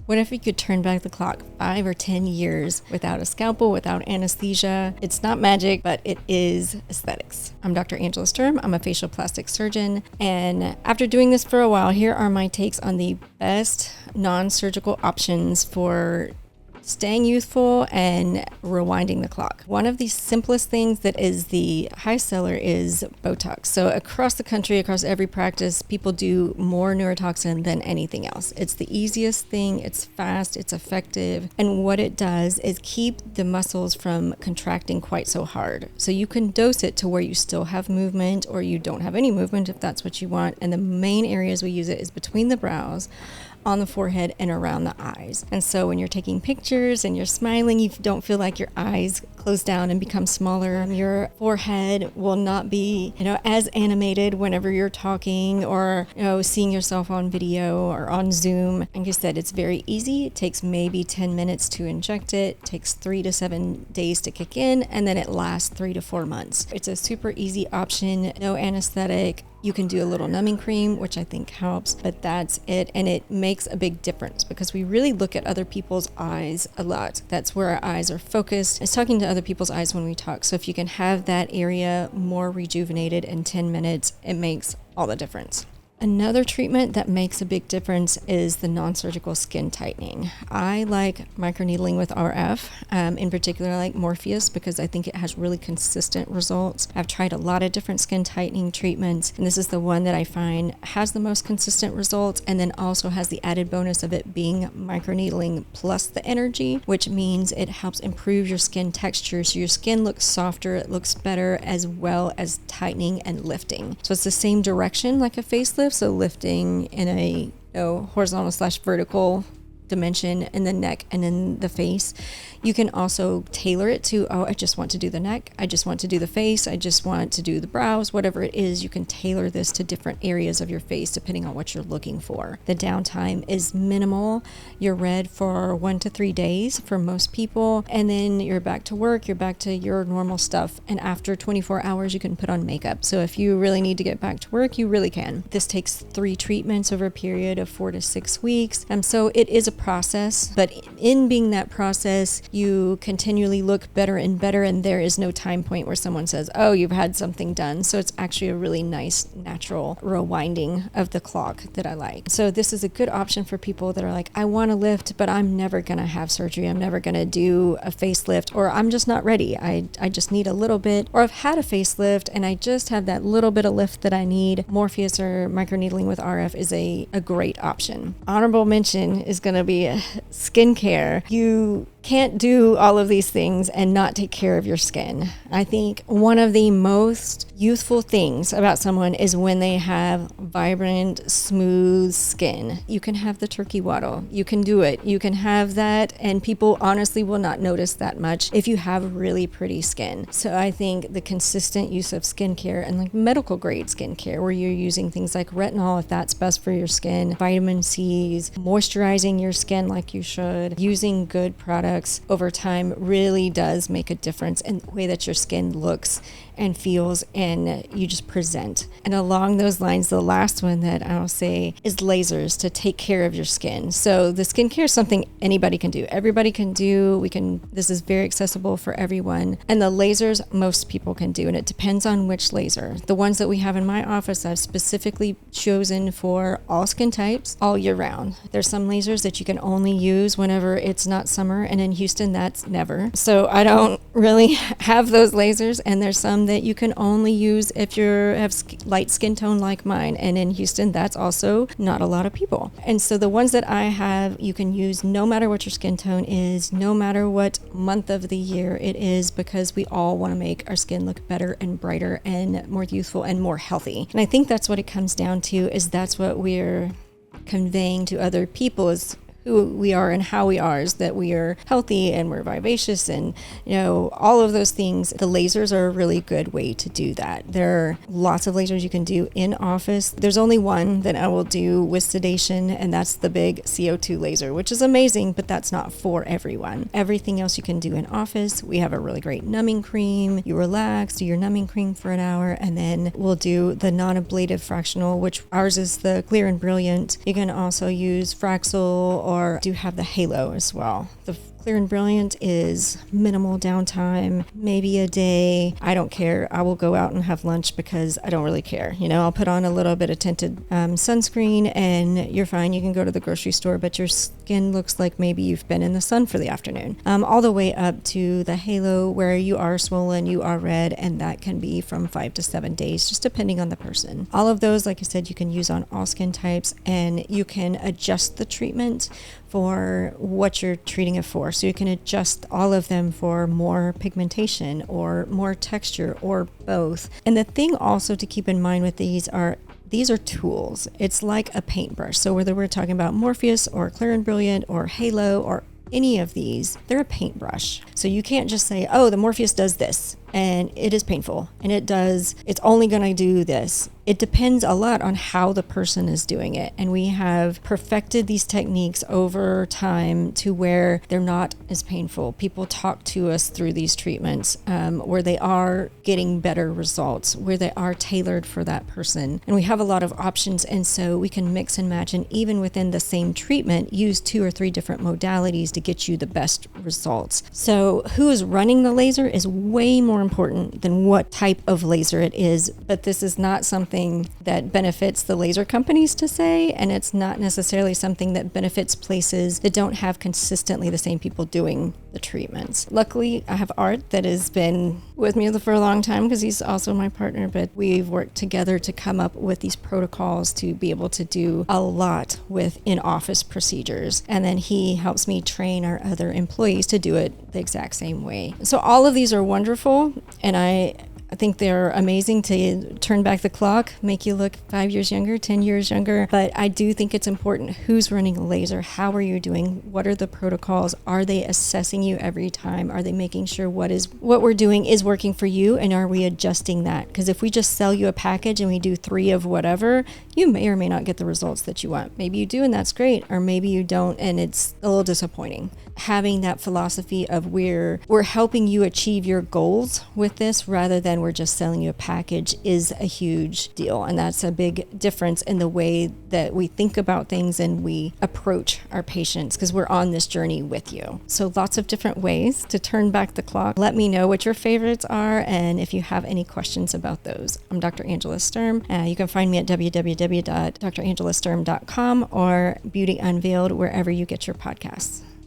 What if you could turn back the clock 5 or 10 years without a scalpel, without anesthesia? It's not magic, but it is aesthetics. I'm Dr. Angela Sturm. I'm a facial plastic surgeon. And after doing this for a while, here are my takes on the best non-surgical options for staying youthful and rewinding the clock. One of the simplest things that is the high seller is Botox. So across the country, across every practice, people do more neurotoxin than anything else. It's the easiest thing, it's fast, it's effective, and what it does is keep the muscles from contracting quite so hard. So you can dose it to where you still have movement or you don't have any movement if that's what you want. And the main areas we use it is between the brows, on the forehead, and around the eyes. And so when you're taking pictures and you're smiling, you don't feel like your eyes close down and become smaller. Your forehead will not be, as animated whenever you're talking or, seeing yourself on video or on Zoom. Like I said, it's very easy. It takes maybe 10 minutes to inject it, takes 3 to 7 days to kick in, and then it lasts 3 to 4 months. It's a super easy option, no anesthetic. You can do a little numbing cream, which I think helps, but that's it. And it makes a big difference because we really look at other people's eyes a lot. That's where our eyes are focused. It's talking to other people's eyes when we talk. So if you can have that area more rejuvenated in 10 minutes, it makes all the difference. Another treatment that makes a big difference is the non-surgical skin tightening. I like microneedling with RF, in particular I like Morpheus because I think it has really consistent results. I've tried a lot of different skin tightening treatments, and this is the one that I find has the most consistent results and then also has the added bonus of it being microneedling plus the energy, which means it helps improve your skin texture so your skin looks softer, it looks better, as well as tightening and lifting. So it's the same direction like a facelift. So lifting in a horizontal/vertical dimension in the neck and in the face. You can also tailor it to, I just want to do the neck, I just want to do the face, I just want to do the brows, whatever it is. You can tailor this to different areas of your face depending on what you're looking for. The downtime is minimal. You're red for 1 to 3 days for most people, and then you're back to work, you're back to your normal stuff, and after 24 hours you can put on makeup. So if you really need to get back to work, you really can. This takes 3 treatments over a period of 4 to 6 weeks. So it is a process, but in being that process, you continually look better and better, and there is no time point where someone says, oh, you've had something done. So it's actually a really nice natural rewinding of the clock that I like. So this is a good option for people that are like, I want to lift, but I'm never going to have surgery. I'm never going to do a facelift, or I'm just not ready. I just need a little bit, or I've had a facelift and I just have that little bit of lift that I need. Morpheus or microneedling with RF is a great option. Honorable mention is going to be skincare. You can't do all of these things and not take care of your skin. I think one of the most youthful things about someone is when they have vibrant, smooth skin. You can have the turkey wattle. You can do it. You can have that, and people honestly will not notice that much if you have really pretty skin. So I think the consistent use of skincare and like medical grade skincare, where you're using things like retinol if that's best for your skin, vitamin C's, moisturizing your skin like you should, using good products over time really does make a difference in the way that your skin looks and feels and you just present. And along those lines, the last one that I'll say is lasers to take care of your skin. So the skincare is something anybody can do. Everybody can do. This is very accessible for everyone. And the lasers most people can do, and it depends on which laser. The ones that we have in my office I've specifically chosen for all skin types all year round. There's some lasers that you can only use whenever it's not summer, and in Houston that's never. So I don't really have those lasers, and there's some that you can only use if you have light skin tone like mine, and in Houston that's also not a lot of people. And so the ones that I have you can use no matter what your skin tone is, no matter what month of the year it is, because we all want to make our skin look better and brighter and more youthful and more healthy. And I think that's what it comes down to, is that's what we're conveying to other people, is who we are and how we are, is that we are healthy and we're vivacious and, all of those things. The lasers are a really good way to do that. There are lots of lasers you can do in office. There's only one that I will do with sedation, and that's the big CO2 laser, which is amazing, but that's not for everyone. Everything else you can do in office. We have a really great numbing cream. You relax, do your numbing cream for an hour, and then we'll do the non-ablative fractional, which ours is the clear and brilliant. You can also use Fraxel or or do have the halo as well. The Clear and Brilliant is minimal downtime, maybe a day. I don't care. I will go out and have lunch because I don't really care. I'll put on a little bit of tinted sunscreen and you're fine. You can go to the grocery store, but your skin looks like maybe you've been in the sun for the afternoon. All the way up to the halo where you are swollen, you are red, and that can be from 5 to 7 days, just depending on the person. All of those, like I said, you can use on all skin types, and you can adjust the treatment for what you're treating it for. So you can adjust all of them for more pigmentation or more texture or both. And the thing also to keep in mind with these are tools. It's like a paintbrush. So whether we're talking about Morpheus or Clear and Brilliant or Halo or any of these, they're a paintbrush. So you can't just say, oh, the Morpheus does this and it is painful and it's only going to do this. It depends a lot on how the person is doing it. And we have perfected these techniques over time to where they're not as painful. People talk to us through these treatments where they are getting better results, where they are tailored for that person. And we have a lot of options. And so we can mix and match, and even within the same treatment, use 2 or 3 different modalities to get you the best results. So who is running the laser is way more important than what type of laser it is. But this is not something that benefits the laser companies to say, and it's not necessarily something that benefits places that don't have consistently the same people doing the treatments. Luckily, I have Art that has been with me for a long time because he's also my partner, but we've worked together to come up with these protocols to be able to do a lot with in-office procedures. And then he helps me train our other employees to do it the exact same way. So all of these are wonderful, and I think they're amazing to turn back the clock, make you look 5 years younger, 10 years younger. But I do think it's important who's running a laser, how are you doing, what are the protocols, are they assessing you every time, are they making sure what we're doing is working for you, and are we adjusting that? Because if we just sell you a package and we do 3 of whatever, you may or may not get the results that you want. Maybe you do, and that's great, or maybe you don't, and it's a little disappointing. Having that philosophy of we're helping you achieve your goals with this rather than we're just selling you a package is a huge deal. And that's a big difference in the way that we think about things and we approach our patients, because we're on this journey with you. So lots of different ways to turn back the clock. Let me know what your favorites are and if you have any questions about those. I'm Dr. Angela Sturm. You can find me at www.drangela.sturm.com or Beauty Unveiled wherever you get your podcasts.